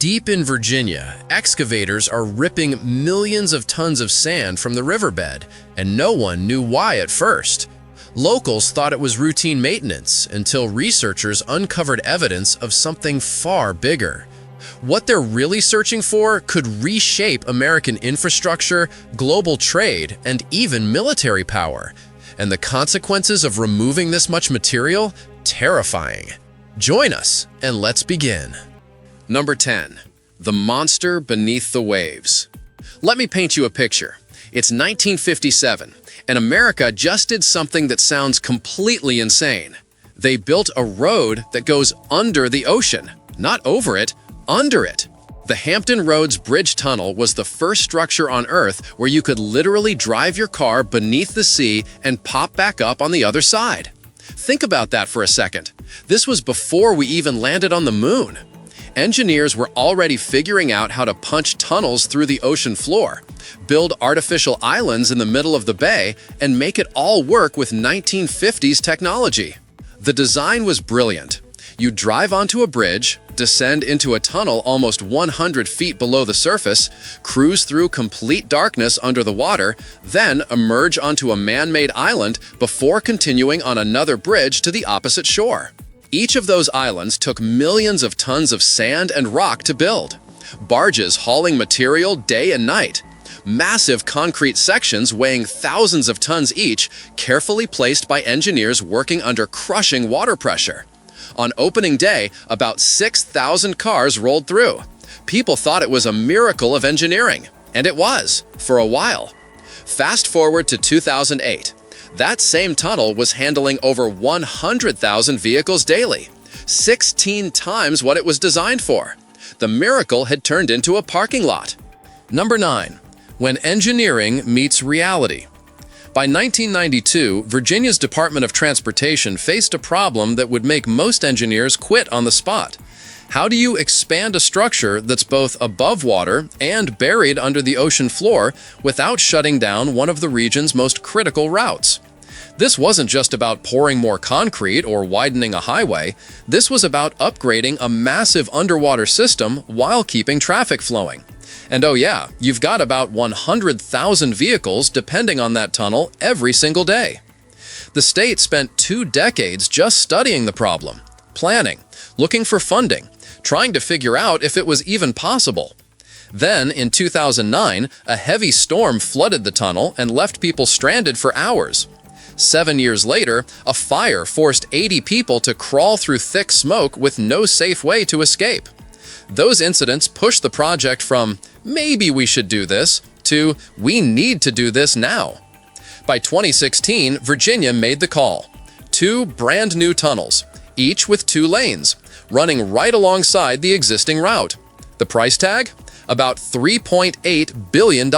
Deep in Virginia, excavators are ripping millions of tons of sand from the riverbed, and no one knew why at first. Locals thought it was routine maintenance until researchers uncovered evidence of something far bigger. What they're really searching for could reshape American infrastructure, global trade, and even military power. And the consequences of removing this much material? Terrifying. Join us, and let's begin. Number 10. The monster beneath the waves. Let me paint you a picture. It's 1957, and America just did something that sounds completely insane. They built a road that goes under the ocean, not over it, under it. The Hampton Roads Bridge Tunnel was the first structure on Earth where you could literally drive your car beneath the sea and pop back up on the other side. Think about that for a second. This was before we even landed on the moon. Engineers were already figuring out how to punch tunnels through the ocean floor, build artificial islands in the middle of the bay, and make it all work with 1950s technology. The design was brilliant. You drive onto a bridge, descend into a tunnel almost 100 feet below the surface, cruise through complete darkness under the water, then emerge onto a man-made island before continuing on another bridge to the opposite shore. Each of those islands took millions of tons of sand and rock to build. Barges hauling material day and night. Massive concrete sections weighing thousands of tons each, carefully placed by engineers working under crushing water pressure. On opening day, about 6,000 cars rolled through. People thought it was a miracle of engineering, and it was, for a while. Fast forward to 2008. That same tunnel was handling over 100,000 vehicles daily, 16 times what it was designed for. The miracle had turned into a parking lot. Number 9. When engineering meets reality. By 1992, Virginia's Department of Transportation faced a problem that would make most engineers quit on the spot. How do you expand a structure that's both above water and buried under the ocean floor without shutting down one of the region's most critical routes? This wasn't just about pouring more concrete or widening a highway. This was about upgrading a massive underwater system while keeping traffic flowing. And oh yeah, you've got about 100,000 vehicles depending on that tunnel every single day. The state spent 2 decades just studying the problem, planning, looking for funding, trying to figure out if it was even possible. Then, in 2009, a heavy storm flooded the tunnel and left people stranded for hours. 7 years later, a fire forced 80 people to crawl through thick smoke with no safe way to escape. Those incidents pushed the project from, maybe we should do this, to, we need to do this now. By 2016, Virginia made the call. 2 brand new tunnels, each with 2 lanes, running right alongside the existing route. The price tag? About $3.8 billion.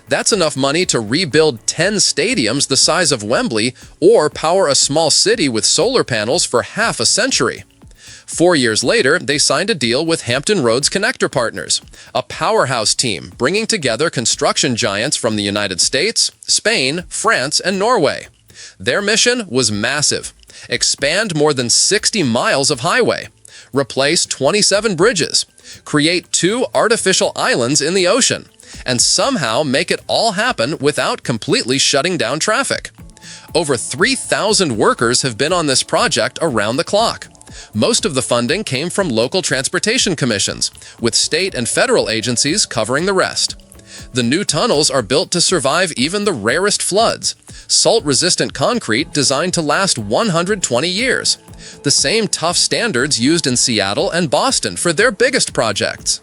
That's enough money to rebuild 10 stadiums the size of Wembley or power a small city with solar panels for half a century. 4 years later, they signed a deal with Hampton Roads Connector Partners, a powerhouse team bringing together construction giants from the United States, Spain, France, and Norway. Their mission was massive: expand more than 60 miles of highway, replace 27 bridges, create 2 artificial islands in the ocean, and somehow make it all happen without completely shutting down traffic. Over 3,000 workers have been on this project around the clock. Most of the funding came from local transportation commissions, with state and federal agencies covering the rest. The new tunnels are built to survive even the rarest floods. Salt-resistant concrete designed to last 120 years. The same tough standards used in Seattle and Boston for their biggest projects.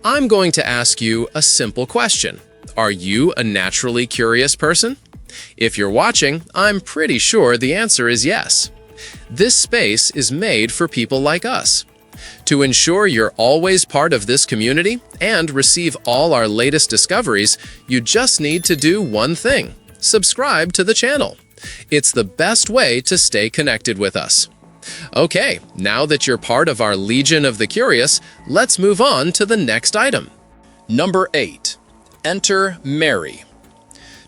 I'm going to ask you a simple question. Are you a naturally curious person? If you're watching, I'm pretty sure the answer is yes. This space is made for people like us. To ensure you're always part of this community and receive all our latest discoveries, you just need to do one thing: subscribe to the channel. It's the best way to stay connected with us. Okay, now that you're part of our Legion of the Curious, let's move on to the next item. Number 8. Enter Mary.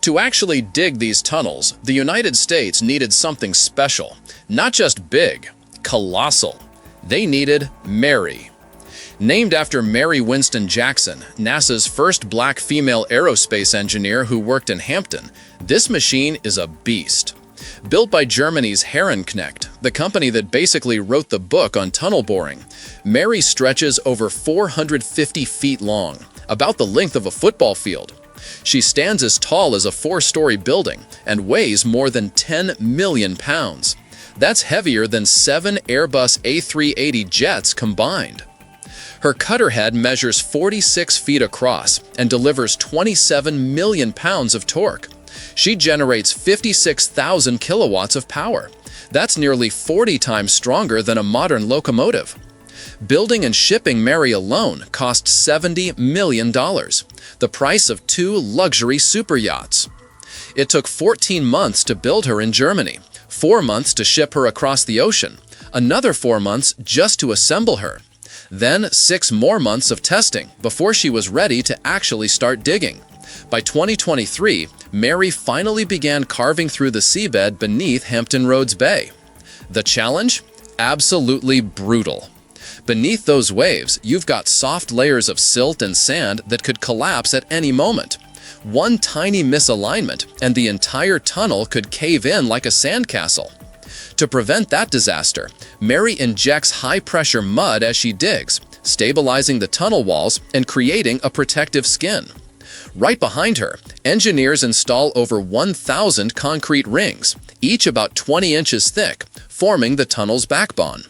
To actually dig these tunnels, the United States needed something special. Not just big, colossal. They needed Mary. Named after Mary Winston Jackson, NASA's first black female aerospace engineer who worked in Hampton, this machine is a beast. Built by Germany's Herrenknecht, the company that basically wrote the book on tunnel boring, Mary stretches over 450 feet long, about the length of a football field. She stands as tall as a 4-story building and weighs more than 10 million pounds. That's heavier than 7 Airbus A380 jets combined. Her cutter head measures 46 feet across and delivers 27 million pounds of torque. She generates 56,000 kilowatts of power. That's nearly 40 times stronger than a modern locomotive. Building and shipping Mary alone cost $70 million, the price of 2 luxury super yachts. It took 14 months to build her in Germany, 4 months to ship her across the ocean, another 4 months just to assemble her. Then 6 more months of testing before she was ready to actually start digging. By 2023, Mary finally began carving through the seabed beneath Hampton Roads Bay. The challenge? Absolutely brutal. Beneath those waves, you've got soft layers of silt and sand that could collapse at any moment. One tiny misalignment, and the entire tunnel could cave in like a sandcastle. To prevent that disaster, Mary injects high-pressure mud as she digs, stabilizing the tunnel walls and creating a protective skin. Right behind her, engineers install over 1,000 concrete rings, each about 20 inches thick, forming the tunnel's backbone.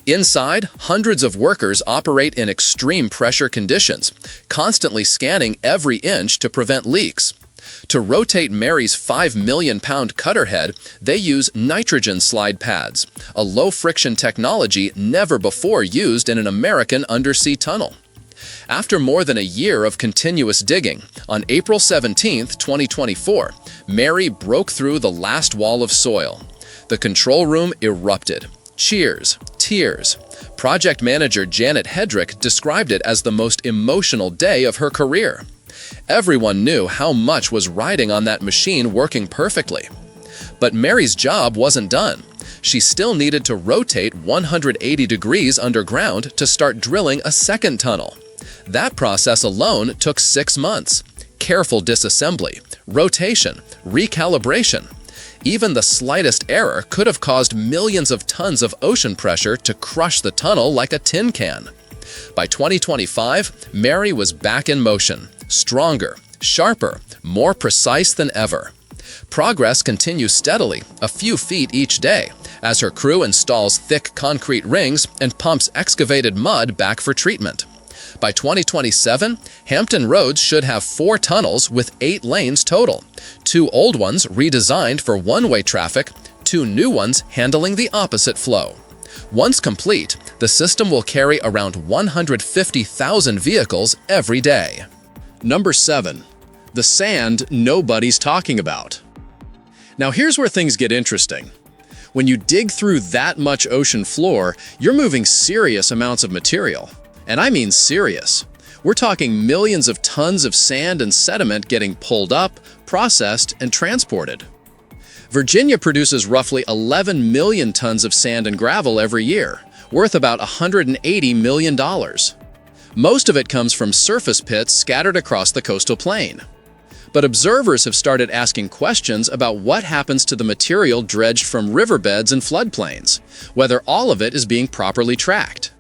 Inside, hundreds of workers operate in extreme pressure conditions, constantly scanning every inch to prevent leaks. To rotate Mary's 5 million pound cutter head, they use nitrogen slide pads, a low-friction technology never before used in an American undersea tunnel. After more than a year of continuous digging, on April 17, 2024, Mary broke through the last wall of soil. The control room erupted. Cheers, tears. Project manager Janet Hedrick described it as the most emotional day of her career. Everyone knew how much was riding on that machine working perfectly. But Mary's job wasn't done. She still needed to rotate 180 degrees underground to start drilling a second tunnel. That process alone took 6 months. Careful disassembly, rotation, recalibration. Even the slightest error could have caused millions of tons of ocean pressure to crush the tunnel like a tin can. By 2025, Mary was back in motion, stronger, sharper, more precise than ever. Progress continues steadily, a few feet each day, as her crew installs thick concrete rings and pumps excavated mud back for treatment. By 2027, Hampton Roads should have 4 tunnels with 8 lanes total, 2 old ones redesigned for one-way traffic, 2 new ones handling the opposite flow. Once complete, the system will carry around 150,000 vehicles every day. Number 7. The sand nobody's talking about. Now here's where things get interesting. When you dig through that much ocean floor, you're moving serious amounts of material. And I mean serious. We're talking millions of tons of sand and sediment getting pulled up, processed, and transported. Virginia produces roughly 11 million tons of sand and gravel every year, worth about $180 million. Most of it comes from surface pits scattered across the coastal plain. But observers have started asking questions about what happens to the material dredged from riverbeds and floodplains, whether all of it is being properly tracked.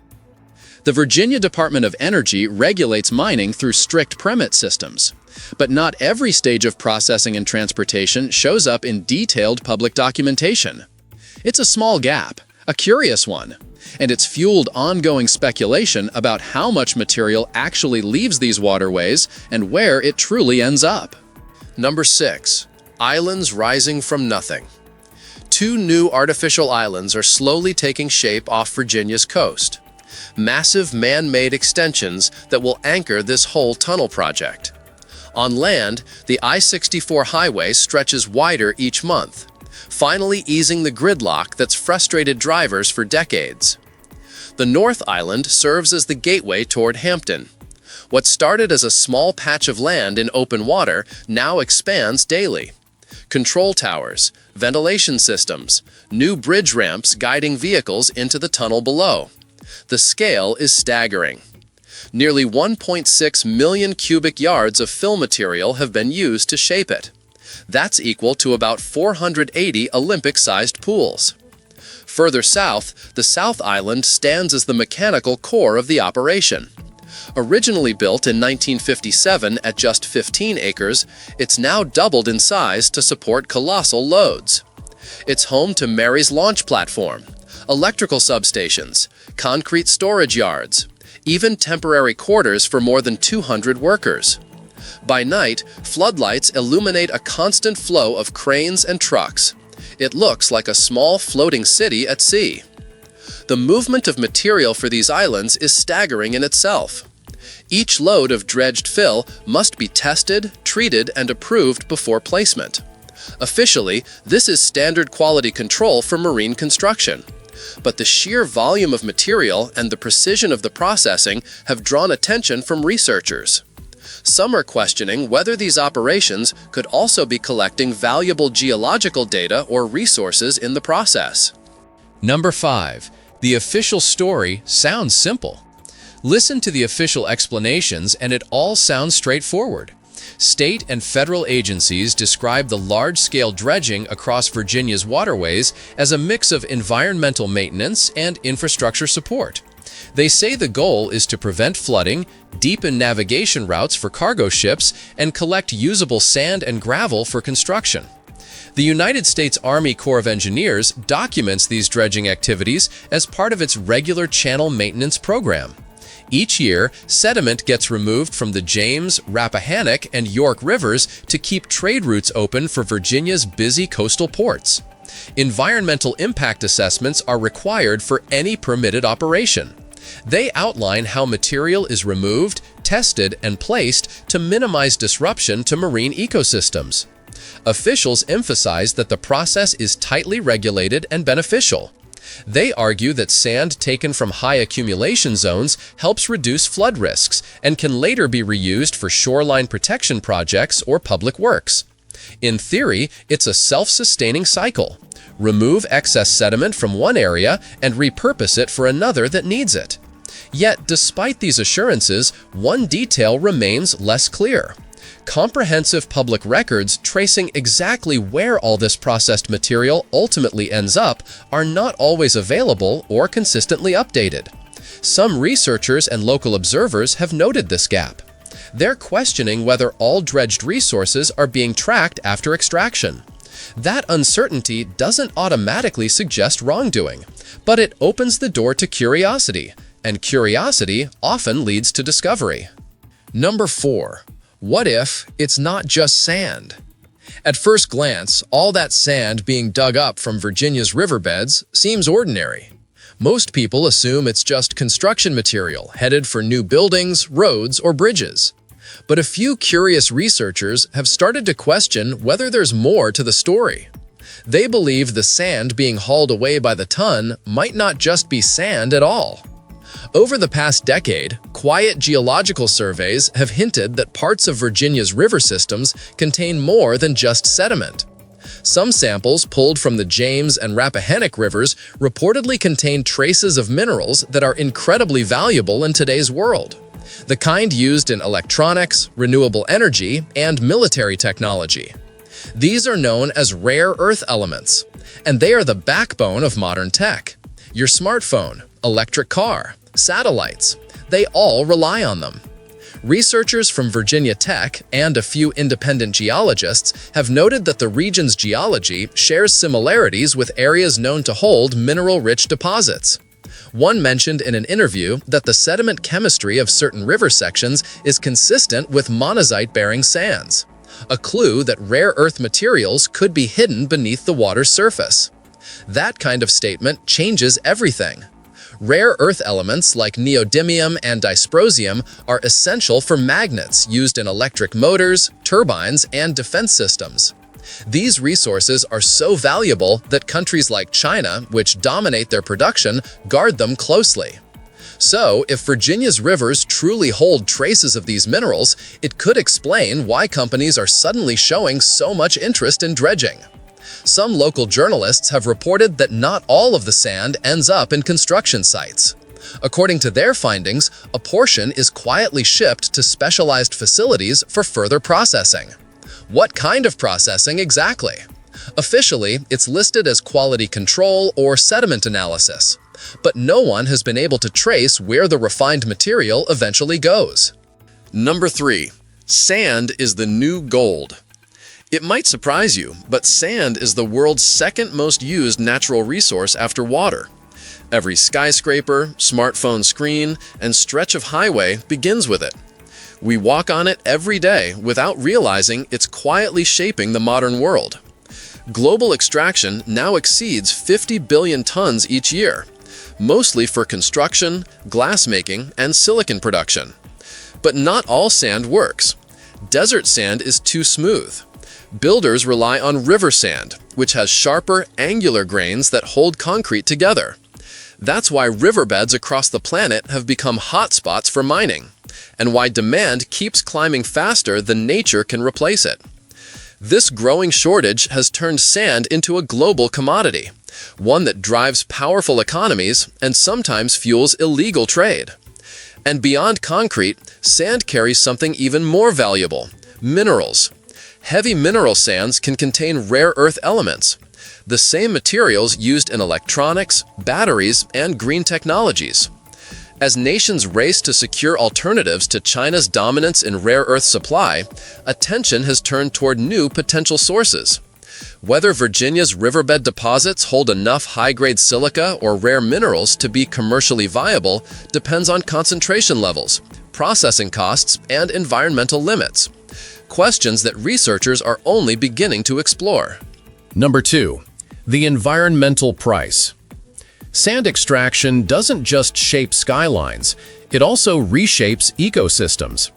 The Virginia Department of Energy regulates mining through strict permit systems, but not every stage of processing and transportation shows up in detailed public documentation. It's a small gap, a curious one, and it's fueled ongoing speculation about how much material actually leaves these waterways and where it truly ends up. Number 6. Islands rising from nothing. 2 new artificial islands are slowly taking shape off Virginia's coast. Massive man-made extensions that will anchor this whole tunnel project. On land, the I-64 highway stretches wider each month, finally easing the gridlock that's frustrated drivers for decades. The North Island serves as the gateway toward Hampton. What started as a small patch of land in open water now expands daily. Control towers, ventilation systems, new bridge ramps guiding vehicles into the tunnel below. The scale is staggering. Nearly 1.6 million cubic yards of fill material have been used to shape it. That's equal to about 480 Olympic-sized pools. Further south, the South Island stands as the mechanical core of the operation. Originally built in 1957 at just 15 acres, it's now doubled in size to support colossal loads. It's home to Mary's launch platform, electrical substations, concrete storage yards, even temporary quarters for more than 200 workers. By night, floodlights illuminate a constant flow of cranes and trucks. It looks like a small floating city at sea. The movement of material for these islands is staggering in itself. Each load of dredged fill must be tested, treated, and approved before placement. Officially, this is standard quality control for marine construction. But the sheer volume of material and the precision of the processing have drawn attention from researchers. Some are questioning whether these operations could also be collecting valuable geological data or resources in the process. Number 5. The official story sounds simple. Listen to the official explanations and it all sounds straightforward. State and federal agencies describe the large-scale dredging across Virginia's waterways as a mix of environmental maintenance and infrastructure support. They say the goal is to prevent flooding, deepen navigation routes for cargo ships, and collect usable sand and gravel for construction. The United States Army Corps of Engineers documents these dredging activities as part of its regular channel maintenance program. Each year, sediment gets removed from the James, Rappahannock, and York rivers to keep trade routes open for Virginia's busy coastal ports. Environmental impact assessments are required for any permitted operation. They outline how material is removed, tested, and placed to minimize disruption to marine ecosystems. Officials emphasize that the process is tightly regulated and beneficial. They argue that sand taken from high accumulation zones helps reduce flood risks and can later be reused for shoreline protection projects or public works. In theory, it's a self-sustaining cycle. Remove excess sediment from one area and repurpose it for another that needs it. Yet, despite these assurances, one detail remains less clear. Comprehensive public records tracing exactly where all this processed material ultimately ends up are not always available or consistently updated. Some researchers and local observers have noted this gap. They're questioning whether all dredged resources are being tracked after extraction. That uncertainty doesn't automatically suggest wrongdoing, but it opens the door to curiosity, and curiosity often leads to discovery. Number 4. What if it's not just sand? At first glance, all that sand being dug up from Virginia's riverbeds seems ordinary. Most people assume it's just construction material headed for new buildings, roads, or bridges. But a few curious researchers have started to question whether there's more to the story. They believe the sand being hauled away by the ton might not just be sand at all. Over the past decade, quiet geological surveys have hinted that parts of Virginia's river systems contain more than just sediment. Some samples pulled from the James and Rappahannock rivers reportedly contain traces of minerals that are incredibly valuable in today's world. The kind used in electronics, renewable energy, and military technology. These are known as rare earth elements, and they are the backbone of modern tech. Your smartphone, electric car, satellites, they all rely on them. Researchers from Virginia Tech and a few independent geologists have noted that the region's geology shares similarities with areas known to hold mineral-rich deposits. One mentioned in an interview that the sediment chemistry of certain river sections is consistent with monazite-bearing sands, a clue that rare earth materials could be hidden beneath the water's surface. That kind of statement changes everything. Rare earth elements like neodymium and dysprosium are essential for magnets used in electric motors, turbines, and defense systems. These resources are so valuable that countries like China, which dominate their production, guard them closely. So, if Virginia's rivers truly hold traces of these minerals, it could explain why companies are suddenly showing so much interest in dredging. Some local journalists have reported that not all of the sand ends up in construction sites. According to their findings, a portion is quietly shipped to specialized facilities for further processing. What kind of processing exactly? Officially, it's listed as quality control or sediment analysis, but no one has been able to trace where the refined material eventually goes. Number 3. Sand is the new gold. It might surprise you, but sand is the world's second most used natural resource after water. Every skyscraper, smartphone screen, and stretch of highway begins with it. We walk on it every day without realizing it's quietly shaping the modern world. Global extraction now exceeds 50 billion tons each year, mostly for construction, glassmaking, and silicon production. But not all sand works. Desert sand is too smooth. Builders rely on river sand, which has sharper, angular grains that hold concrete together. That's why riverbeds across the planet have become hotspots for mining, and why demand keeps climbing faster than nature can replace it. This growing shortage has turned sand into a global commodity, one that drives powerful economies and sometimes fuels illegal trade. And beyond concrete, sand carries something even more valuable: minerals. Heavy mineral sands can contain rare earth elements, the same materials used in electronics, batteries, and green technologies. As nations race to secure alternatives to China's dominance in rare earth supply, attention has turned toward new potential sources. Whether Virginia's riverbed deposits hold enough high-grade silica or rare minerals to be commercially viable depends on concentration levels, processing costs, and environmental limits. Questions that researchers are only beginning to explore. Number 2. The environmental price. Sand extraction doesn't just shape skylines, it also reshapes ecosystems.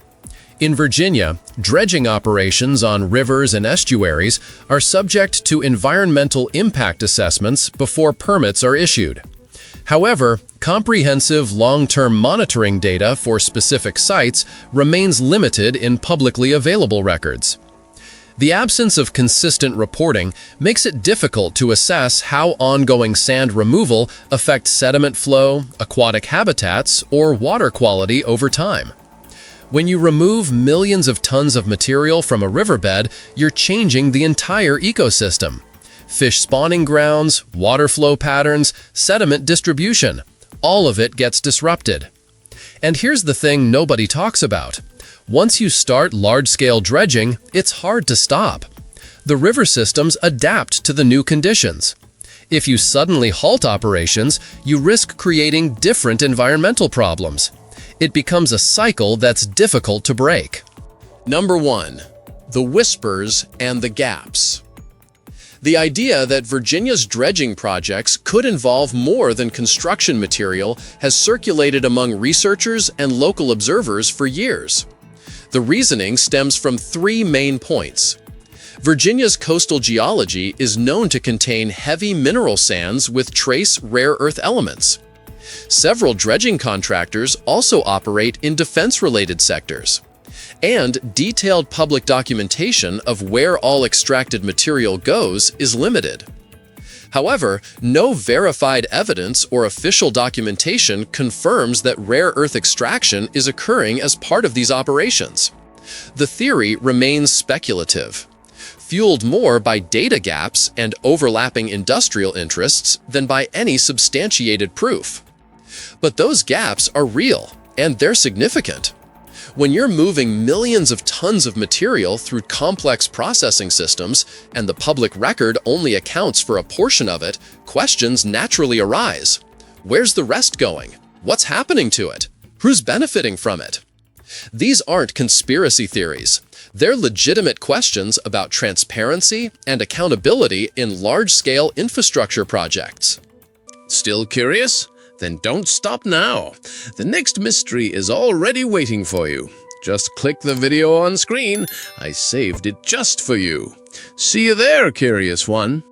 In Virginia, dredging operations on rivers and estuaries are subject to environmental impact assessments before permits are issued. However, comprehensive long-term monitoring data for specific sites remains limited in publicly available records. The absence of consistent reporting makes it difficult to assess how ongoing sand removal affects sediment flow, aquatic habitats, or water quality over time. When you remove millions of tons of material from a riverbed, you're changing the entire ecosystem. Fish spawning grounds, water flow patterns, sediment distribution, all of it gets disrupted. And here's the thing nobody talks about. Once you start large-scale dredging, it's hard to stop. The river systems adapt to the new conditions. If you suddenly halt operations, you risk creating different environmental problems. It becomes a cycle that's difficult to break. Number 1. The whispers and the gaps. The idea that Virginia's dredging projects could involve more than construction material has circulated among researchers and local observers for years. The reasoning stems from 3 main points. Virginia's coastal geology is known to contain heavy mineral sands with trace rare earth elements. Several dredging contractors also operate in defense-related sectors. And detailed public documentation of where all extracted material goes is limited. However, no verified evidence or official documentation confirms that rare earth extraction is occurring as part of these operations. The theory remains speculative, fueled more by data gaps and overlapping industrial interests than by any substantiated proof. But those gaps are real, and they're significant. When you're moving millions of tons of material through complex processing systems and the public record only accounts for a portion of it, questions naturally arise. Where's the rest going? What's happening to it? Who's benefiting from it? These aren't conspiracy theories. They're legitimate questions about transparency and accountability in large-scale infrastructure projects. Still curious? Then don't stop now. The next mystery is already waiting for you. Just click the video on screen. I saved it just for you. See you there, curious one.